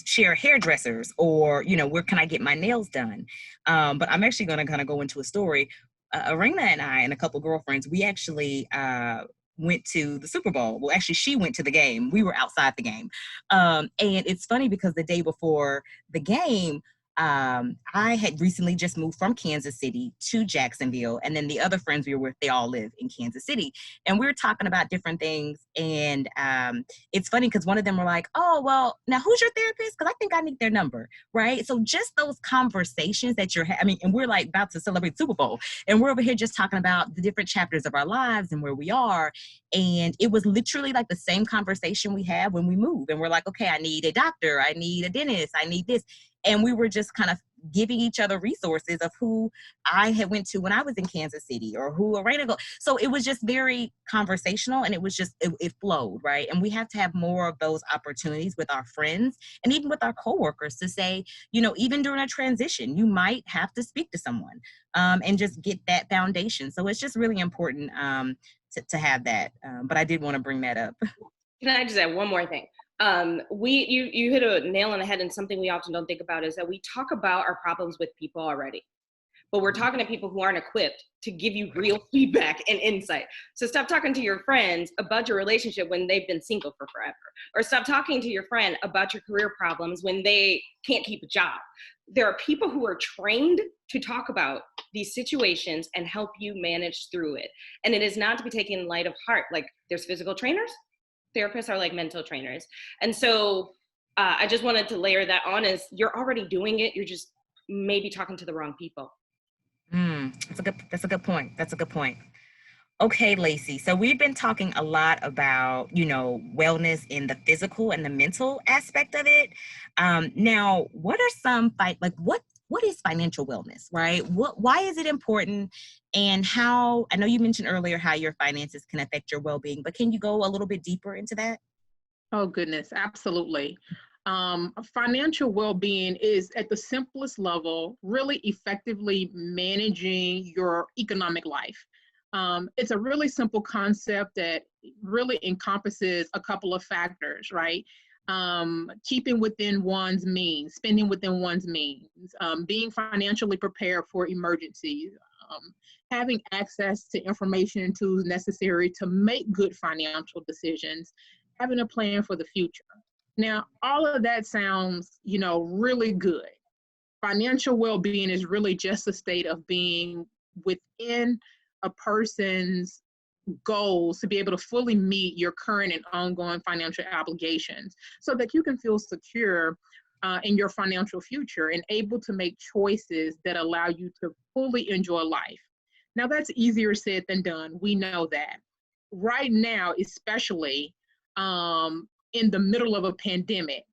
Speaker 1: share hairdressers or, where can I get my nails done? But I'm actually going to kind of go into a story. Arena and I and a couple girlfriends, we actually went to the Super Bowl. Well, actually, she went to the game. We were outside the game. And it's funny because the day before the game, I had recently just moved from Kansas City to Jacksonville, and then the other friends we were with, they all live in Kansas City, and we were talking about different things. And it's funny because one of them were like, "Oh, well, now who's your therapist? Because I think I need their number." Right? So just those conversations that you're having, and we're like about to celebrate Super Bowl, and we're over here just talking about the different chapters of our lives and where we are. And it was literally like the same conversation we had when we moved, and we're like, "Okay, I need a doctor, I need a dentist, I need this." And we were just kind of giving each other resources of who I had went to when I was in Kansas City or who Arena go. So it was just very conversational, and it was just, it flowed, right? And we have to have more of those opportunities with our friends and even with our coworkers to say, even during a transition, you might have to speak to someone and just get that foundation. So it's just really important to have that. But I did want to bring that up.
Speaker 4: Can I just add one more thing? You hit a nail on the head, and something we often don't think about is that we talk about our problems with people already, but we're talking to people who aren't equipped to give you real feedback and insight. So stop talking to your friends about your relationship when they've been single for forever, or stop talking to your friend about your career problems when they can't keep a job. There are people who are trained to talk about these situations and help you manage through it. And it is not to be taken in light of heart. Like, there's physical trainers, therapists are like mental trainers. And so I just wanted to layer that on, is you're already doing it. You're just maybe talking to the wrong people.
Speaker 1: That's a good point. That's a good point. Okay, Lacey. So we've been talking a lot about, wellness in the physical and the mental aspect of it. Now, what are some what is financial wellness, right? Why is it important? And how, I know you mentioned earlier how your finances can affect your well-being, but can you go a little bit deeper into that?
Speaker 2: Oh, goodness, absolutely. Financial well-being is, at the simplest level, really effectively managing your economic life. It's a really simple concept that really encompasses a couple of factors, right? Keeping within one's means, spending within one's means, being financially prepared for emergencies, having access to information and tools necessary to make good financial decisions, having a plan for the future. Now, all of that sounds, really good. Financial well-being is really just a state of being within a person's goals to be able to fully meet your current and ongoing financial obligations so that you can feel secure in your financial future and able to make choices that allow you to fully enjoy life. Now, that's easier said than done. We know that. Right now, especially in the middle of a pandemic,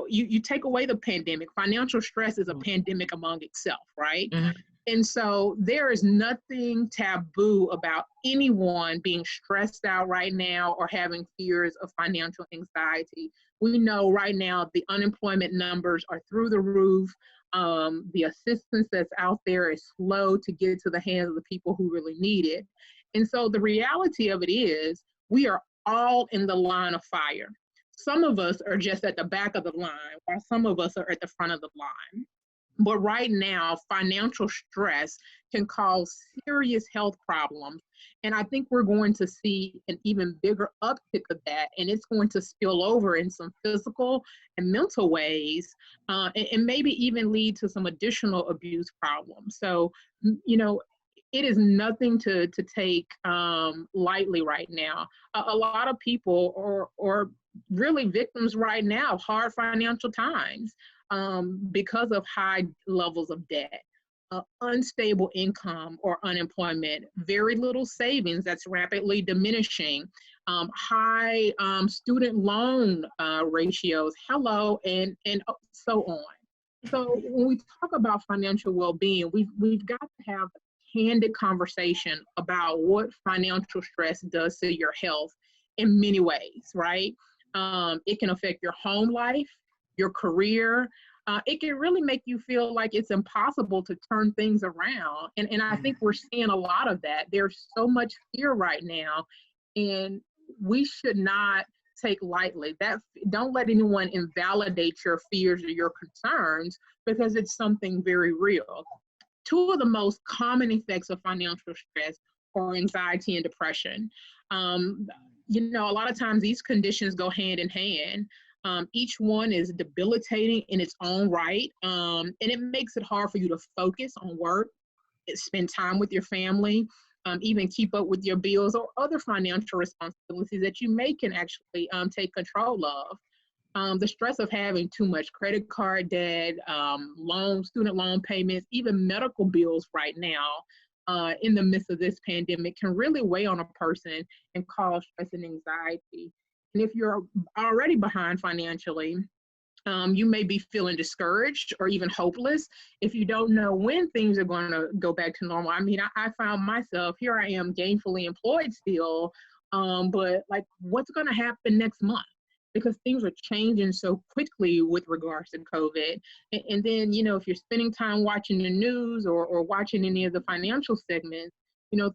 Speaker 2: you take away the pandemic, financial stress is a pandemic among itself, right?
Speaker 1: Mm-hmm.
Speaker 2: And so there is nothing taboo about anyone being stressed out right now or having fears of financial anxiety. We know right now the unemployment numbers are through the roof. The assistance that's out there is slow to get to the hands of the people who really need it. And so the reality of it is we are all in the line of fire. Some of us are just at the back of the line, while some of us are at the front of the line. But right now, financial stress can cause serious health problems. And I think we're going to see an even bigger uptick of that. And it's going to spill over in some physical and mental ways, and maybe even lead to some additional abuse problems. So, it is nothing to take lightly right now. A lot of people are really victims right now of hard financial times because of high levels of debt, unstable income or unemployment, very little savings that's rapidly diminishing, high student loan ratios, and so on. So when we talk about financial well-being, we've got to have a candid conversation about what financial stress does to your health in many ways, right? It can affect your home life, your career, it can really make you feel like it's impossible to turn things around. And I think we're seeing a lot of that. There's so much fear right now, and we should not take lightly that. Don't let anyone invalidate your fears or your concerns, because it's something very real. Two of the most common effects of financial stress are anxiety and depression. A lot of times these conditions go hand in hand. Each one is debilitating in its own right, and it makes it hard for you to focus on work, spend time with your family, even keep up with your bills or other financial responsibilities that you can actually take control of. The stress of having too much credit card debt, student loan payments, even medical bills right now in the midst of this pandemic can really weigh on a person and cause stress and anxiety. And if you're already behind financially, you may be feeling discouraged or even hopeless if you don't know when things are going to go back to normal. I mean, I found myself, here I am gainfully employed still, but like, what's going to happen next month? Because things are changing so quickly with regards to COVID. And then, if you're spending time watching the news or watching any of the financial segments,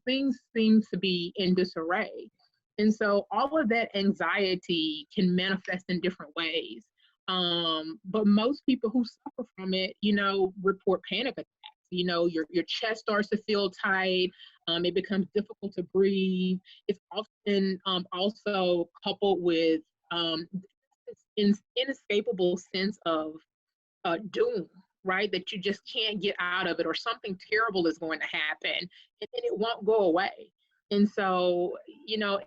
Speaker 2: things seem to be in disarray. And so all of that anxiety can manifest in different ways. But most people who suffer from it, report panic attacks. Your chest starts to feel tight. It becomes difficult to breathe. It's often also coupled with this inescapable sense of doom, right? That you just can't get out of it, or something terrible is going to happen, and then it won't go away. And so,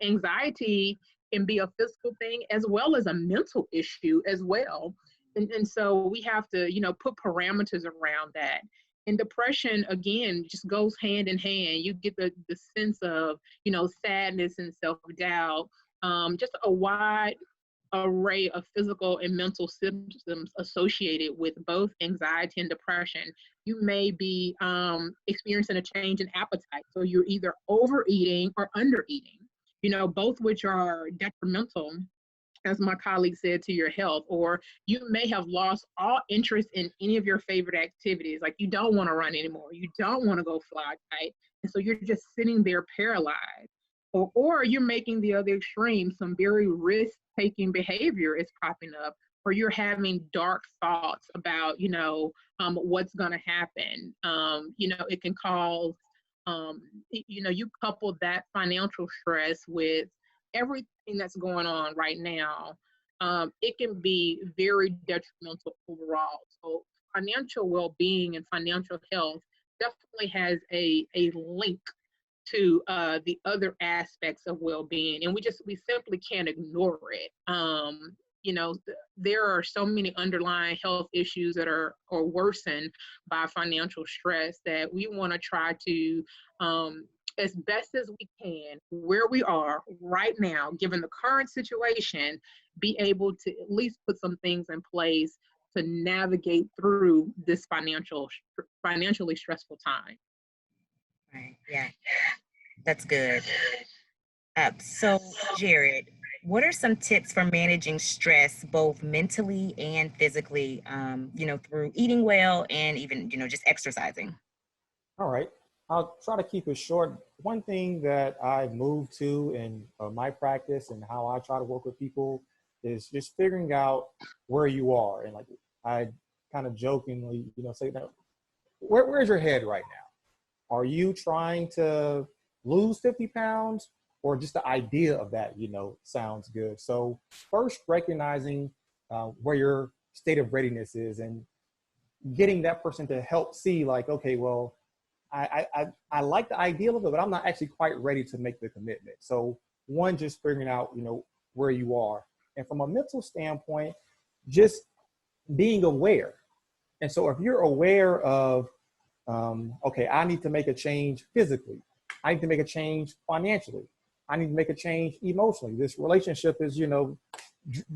Speaker 2: anxiety can be a physical thing as well as a mental issue as well. And so we have to, put parameters around that. And depression, again, just goes hand in hand. You get the sense of, sadness and self-doubt, just a wide array of physical and mental symptoms associated with both anxiety and depression. You may be experiencing a change in appetite. So you're either overeating or undereating, both which are detrimental, as my colleague said, to your health. Or you may have lost all interest in any of your favorite activities. Like, you don't want to run anymore. You don't want to go fly kite. And so you're just sitting there paralyzed. Or you're making the other extreme, some very risk-taking behavior is popping up, or you're having dark thoughts about, what's going to happen. It can cause, you couple that financial stress with everything that's going on right now. It can be very detrimental overall. So financial well-being and financial health definitely has a link to the other aspects of well-being, and we simply can't ignore it. There are so many underlying health issues that are worsened by financial stress that we want to try to, as best as we can, where we are right now, given the current situation, be able to at least put some things in place to navigate through this financially stressful time.
Speaker 1: Right. Yeah, that's good. So, Jared, what are some tips for managing stress, both mentally and physically, through eating well and even, just exercising?
Speaker 3: All right. I'll try to keep it short. One thing that I've moved to in my practice and how I try to work with people is just figuring out where you are. And like I kind of jokingly, say that, where's your head right now? Are you trying to lose 50 pounds, or just the idea of that, sounds good? So first, recognizing where your state of readiness is and getting that person to help see, like, okay, well, I like the ideal of it, but I'm not actually quite ready to make the commitment. So one, just figuring out, where you are. And from a mental standpoint, just being aware. And so if you're aware of, okay, I need to make a change physically, I need to make a change financially, I need to make a change emotionally, this relationship is,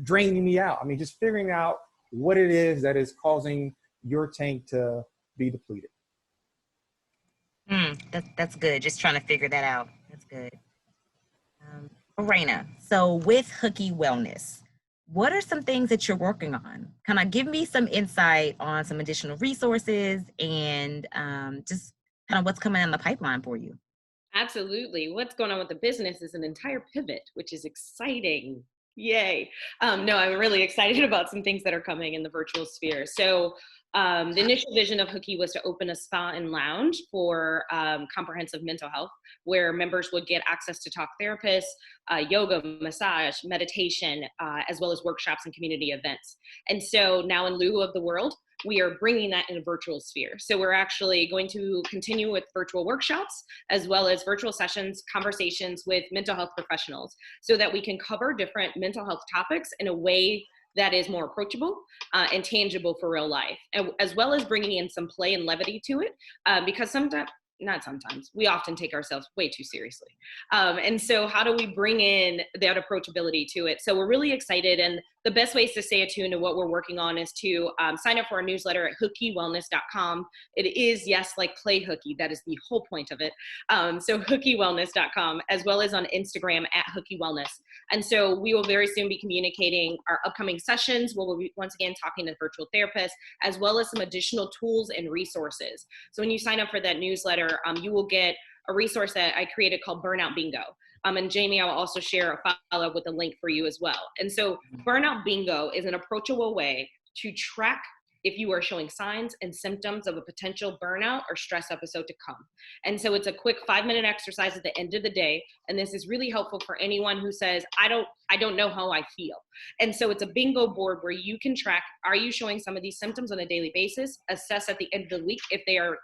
Speaker 3: draining me out. I mean, just figuring out what it is that is causing your tank to be depleted.
Speaker 1: That's good. Just trying to figure that out. That's good. Raina, so with Hooky Wellness, what are some things that you're working on? Kind of give me some insight on some additional resources and just kind of what's coming in the pipeline for you.
Speaker 4: Absolutely. What's going on with the business is an entire pivot, which is exciting. Yay. No, I'm really excited about some things that are coming in the virtual sphere. So the initial vision of Hooky was to open a spa and lounge for comprehensive mental health, where members would get access to talk therapists, yoga, massage, meditation, as well as workshops and community events. And so now, in lieu of the world, we are bringing that in a virtual sphere. So we're actually going to continue with virtual workshops, as well as virtual sessions, conversations with mental health professionals, so that we can cover different mental health topics in a way that is more approachable and tangible for real life, and as well as bringing in some play and levity to it, because we often take ourselves way too seriously. And so how do we bring in that approachability to it? So we're really excited, and the best ways to stay attuned to what we're working on is to sign up for our newsletter at hookywellness.com. It is, yes, like play hooky. That is the whole point of it. So hookywellness.com, as well as on Instagram at hookywellness. And so we will very soon be communicating our upcoming sessions. We'll be once again talking to virtual therapists, as well as some additional tools and resources. So when you sign up for that newsletter, you will get a resource that I created called Burnout Bingo. And Jamie, I will also share a follow-up with a link for you as well. And so Burnout Bingo is an approachable way to track if you are showing signs and symptoms of a potential burnout or stress episode to come. And so it's a quick 5-minute exercise at the end of the day. And this is really helpful for anyone who says, I don't know how I feel. And so it's a bingo board where you can track, are you showing some of these symptoms on a daily basis, assess at the end of the week if they are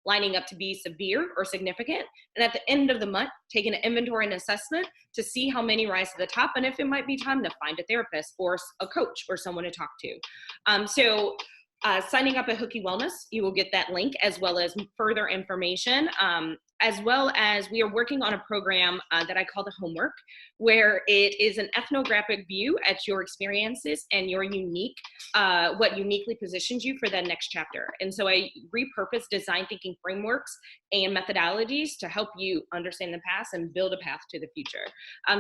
Speaker 4: lining up to be severe or significant. And at the end of the month, take an inventory and assessment to see how many rise to the top and if it might be time to find a therapist or a coach or someone to talk to. Signing up at Hooky Wellness, you will get that link as well as further information. As well as we are working on a program that I call the homework, where it is an ethnographic view at your experiences and your what uniquely positions you for that next chapter. And so I repurpose design thinking frameworks and methodologies to help you understand the past and build a path to the future.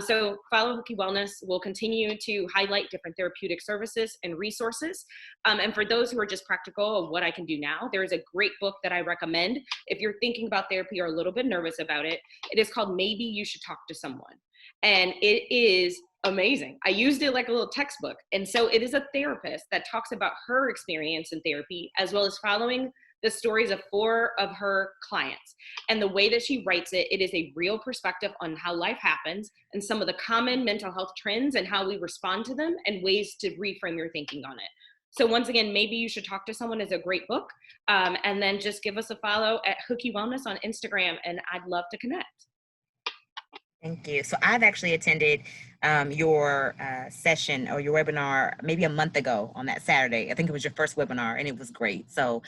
Speaker 4: So follow Hooky Wellness. We'll continue to highlight different therapeutic services and resources. And for those who are just practical of what I can do now, there is a great book that I recommend if you're thinking about therapy or a little bit nervous about it. It is called Maybe You Should Talk to Someone. And it is amazing. I used it like a little textbook. And so it is a therapist that talks about her experience in therapy, as well as following the stories of 4 of her clients. And the way that she writes it, it is a real perspective on how life happens and some of the common mental health trends and how we respond to them and ways to reframe your thinking on it. So once again, Maybe You Should Talk to Someone is a great book. And then just give us a follow at Hooky Wellness on Instagram, and I'd love to connect.
Speaker 1: Thank you. So I've actually attended your session or your webinar maybe a month ago on that Saturday. I think it was your first webinar, and it was great. So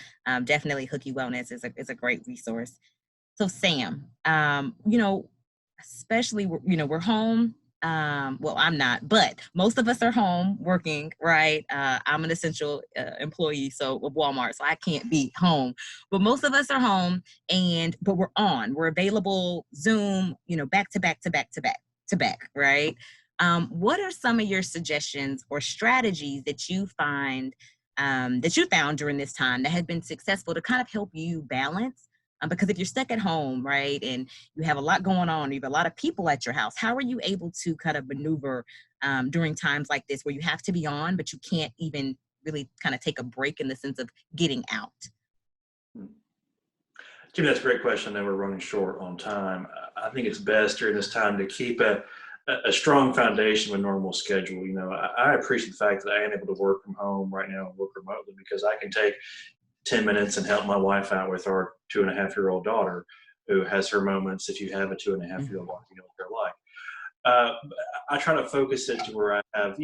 Speaker 1: definitely Hooky Wellness is a great resource. So Sam, especially, we're home. Well, I'm not, but most of us are home working, right? I'm an essential employee of Walmart, so I can't be home. But most of us are home, but we're available, Zoom, back to back, right? What are some of your suggestions or strategies that you found during this time that have been successful to kind of help you balance? Because if you're stuck at home, right, and you have a lot going on, you have a lot of people at your house, how are you able to kind of maneuver during times like this where you have to be on, but you can't even really kind of take a break in the sense of getting out?
Speaker 5: Jimmy, that's a great question. I know we're running short on time. I think it's best during this time to keep a strong foundation with normal schedule. I appreciate the fact that I am able to work from home right now and work remotely because I can take 10 minutes and help my wife out with our 2.5-year-old daughter who has her moments. If you have a 2.5-year-old daughter, you know what they're like. I try to focus it to where I have,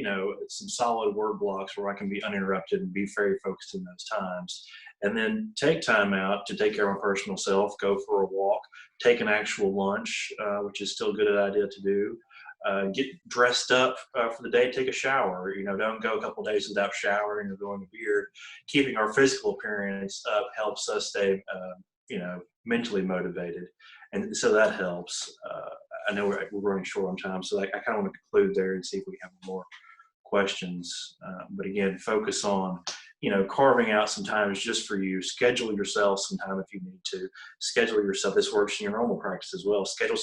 Speaker 5: some solid word blocks where I can be uninterrupted and be very focused in those times. And then take time out to take care of my personal self, go for a walk, take an actual lunch, which is still a good idea to do. Get dressed up for the day, take a shower. Don't go a couple of days without showering or growing a beard. Keeping our physical appearance up helps us stay, mentally motivated. And so that helps. I know we're running short on time, so I kind of want to conclude there and see if we have more questions. But again, focus on, carving out some time just for you. Schedule yourself some time if you need to. Schedule yourself. This works in your normal practice as well. Schedule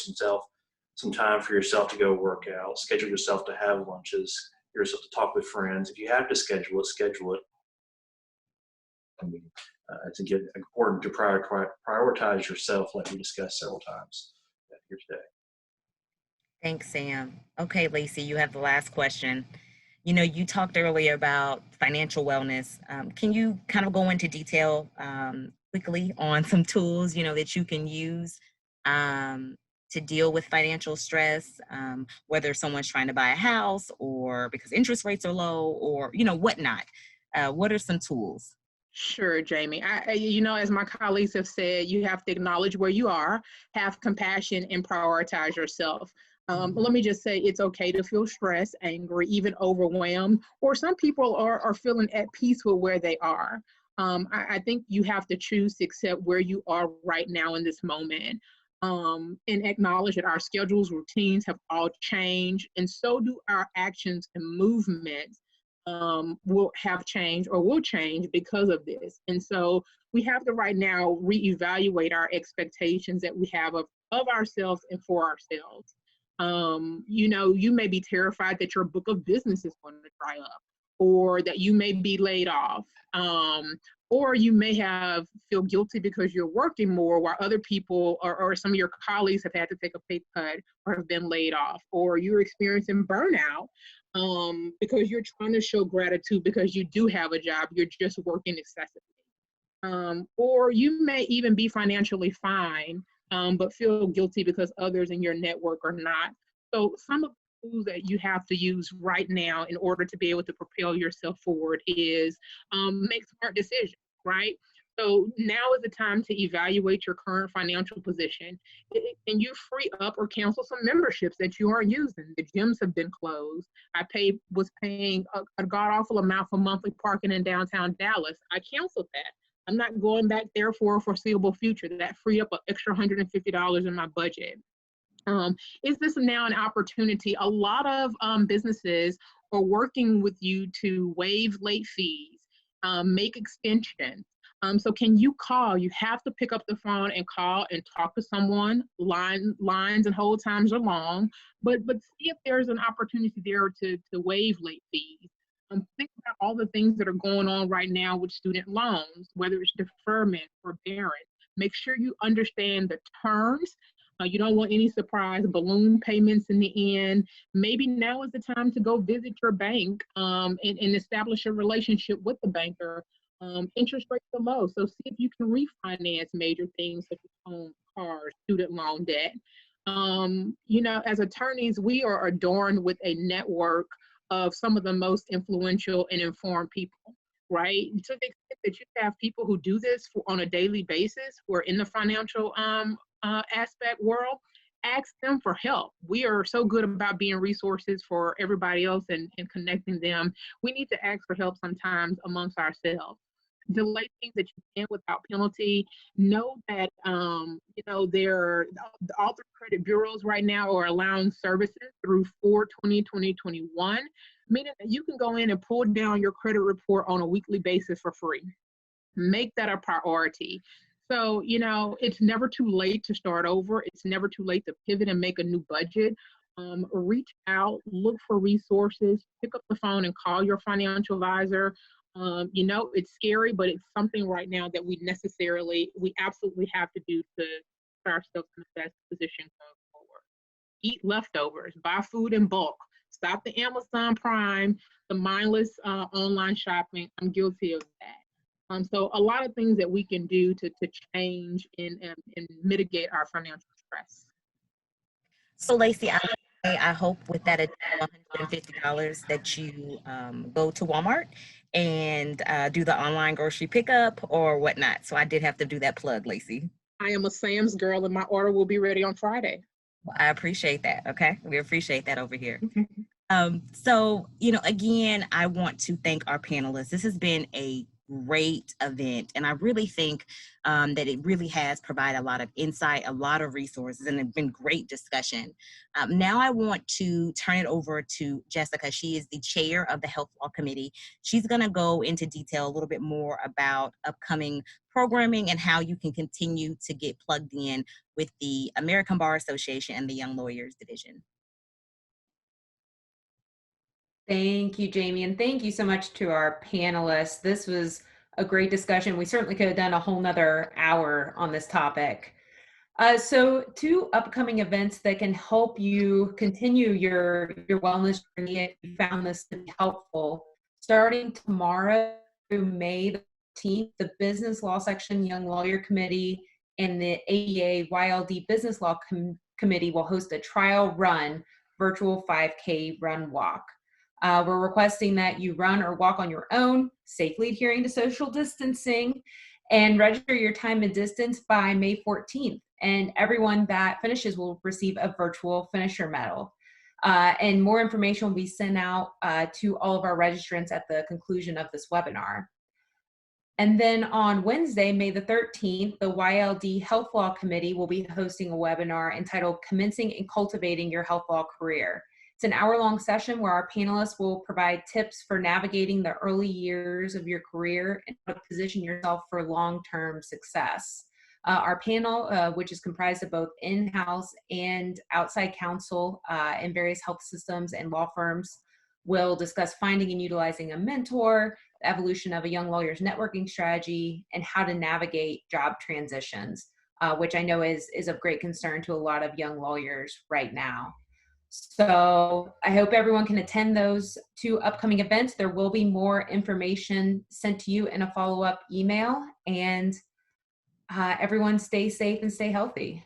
Speaker 5: some time for yourself to go work out. Schedule yourself to have lunches. Yourself to talk with friends. If you have to schedule it, schedule it. It's important to prioritize yourself, like we discussed several times here today.
Speaker 1: Thanks, Sam. Okay, Lacey, you have the last question. You talked earlier about financial wellness. Can you kind of go into detail quickly on some tools, that you can use to deal with financial stress, whether someone's trying to buy a house or because interest rates are low or, whatnot? What are some tools?
Speaker 2: Sure, Jamie. As my colleagues have said, you have to acknowledge where you are, have compassion, and prioritize yourself. Let me just say it's okay to feel stressed, angry, even overwhelmed, or some people are feeling at peace with where they are. I think you have to choose to accept where you are right now in this moment, and acknowledge that our schedules, routines have all changed, and so do our actions and movements will have changed or will change because of this. And so we have to right now reevaluate our expectations that we have of ourselves and for ourselves. You may be terrified that your book of business is going to dry up, or that you may be laid off, or you may feel guilty because you're working more while other people or some of your colleagues have had to take a pay cut or have been laid off, or you're experiencing burnout because you're trying to show gratitude because you do have a job, you're just working excessively. Or you may even be financially fine, but feel guilty because others in your network are not. So some of the tools that you have to use right now in order to be able to propel yourself forward is make smart decisions, right? So now is the time to evaluate your current financial position. And you free up or cancel some memberships that you aren't using. The gyms have been closed. I was paying a god-awful amount for monthly parking in downtown Dallas. I canceled that. I'm not going back there for a foreseeable future. That freed up an extra $150 in my budget. Is this now an opportunity? A lot of businesses are working with you to waive late fees, make extensions. So can you call? You have to pick up the phone and call and talk to someone. Lines and hold times are long, but see if there's an opportunity there to waive late fees. Think about all the things that are going on right now with student loans, whether it's deferment, forbearance. Make sure you understand the terms. You don't want any surprise balloon payments in the end. Maybe now is the time to go visit your bank and establish a relationship with the banker. Interest rates are low, so see if you can refinance major things such as home, cars, student loan debt. As attorneys, we are adorned with a network of some of the most influential and informed people, right? To the extent that you have people who do this on a daily basis, who are in the financial aspect world, ask them for help. We are so good about being resources for everybody else and connecting them. We need to ask for help sometimes amongst ourselves. Delay things that you can without penalty. Know that all the credit bureaus right now are allowing services through 4/20/2021, meaning that you can go in and pull down your credit report on a weekly basis for free. Make that a priority. So, it's never too late to start over. It's never too late to pivot and make a new budget. Reach out, look for resources, pick up the phone and call your financial advisor. It's scary, but it's something right now that we absolutely have to do to put ourselves in the best position going forward. Eat leftovers, buy food in bulk, stop the Amazon Prime, the mindless online shopping. I'm guilty of that. So a lot of things that we can do to change and mitigate our financial stress.
Speaker 1: So Lacey, I hope with that $150 that you go to Walmart and do the online grocery pickup or whatnot. So I did have to do that plug, Lacey.
Speaker 2: I am a Sam's girl and my order will be ready on Friday.
Speaker 1: Well, I appreciate that. Okay. We appreciate that over here. So, again, I want to thank our panelists. This has been a great event. And I really think that it really has provided a lot of insight, a lot of resources, and it's been great discussion. Now I want to turn it over to Jessica. She is the chair of the Health Law Committee. She's going to go into detail a little bit more about upcoming programming and how you can continue to get plugged in with the American Bar Association and the Young Lawyers Division.
Speaker 6: Thank you, Jamie, and thank you so much to our panelists. This was a great discussion. We certainly could have done a whole nother hour on this topic. So 2 upcoming events that can help you continue your wellness journey if you found this to be helpful. Starting tomorrow through May the 15th, the Business Law Section Young Lawyer Committee and the ABA YLD Business Law Committee will host a trial run virtual 5K run walk. We're requesting that you run or walk on your own, safely adhering to social distancing, and register your time and distance by May 14th. And everyone that finishes will receive a virtual finisher medal. And more information will be sent out to all of our registrants at the conclusion of this webinar. And then on Wednesday, May the 13th, the YLD Health Law Committee will be hosting a webinar entitled Commencing and Cultivating Your Health Law Career. It's an hour-long session where our panelists will provide tips for navigating the early years of your career and how to position yourself for long-term success. Our panel, which is comprised of both in-house and outside counsel in various health systems and law firms, will discuss finding and utilizing a mentor, the evolution of a young lawyer's networking strategy, and how to navigate job transitions, which I know is of great concern to a lot of young lawyers right now. So I hope everyone can attend those 2 upcoming events. There will be more information sent to you in a follow-up email, and everyone stay safe and stay healthy.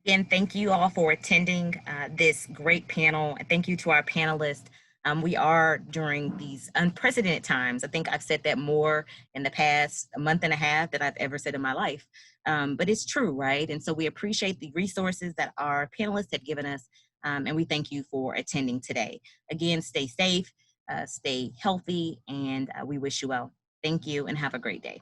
Speaker 1: Again, thank you all for attending this great panel. Thank you to our panelists. We are during these unprecedented times. I think I've said that more in the past month and a half than I've ever said in my life. But it's true, right? And so we appreciate the resources that our panelists have given us. And we thank you for attending today. Again, stay safe, stay healthy, and we wish you well. Thank you and have a great day.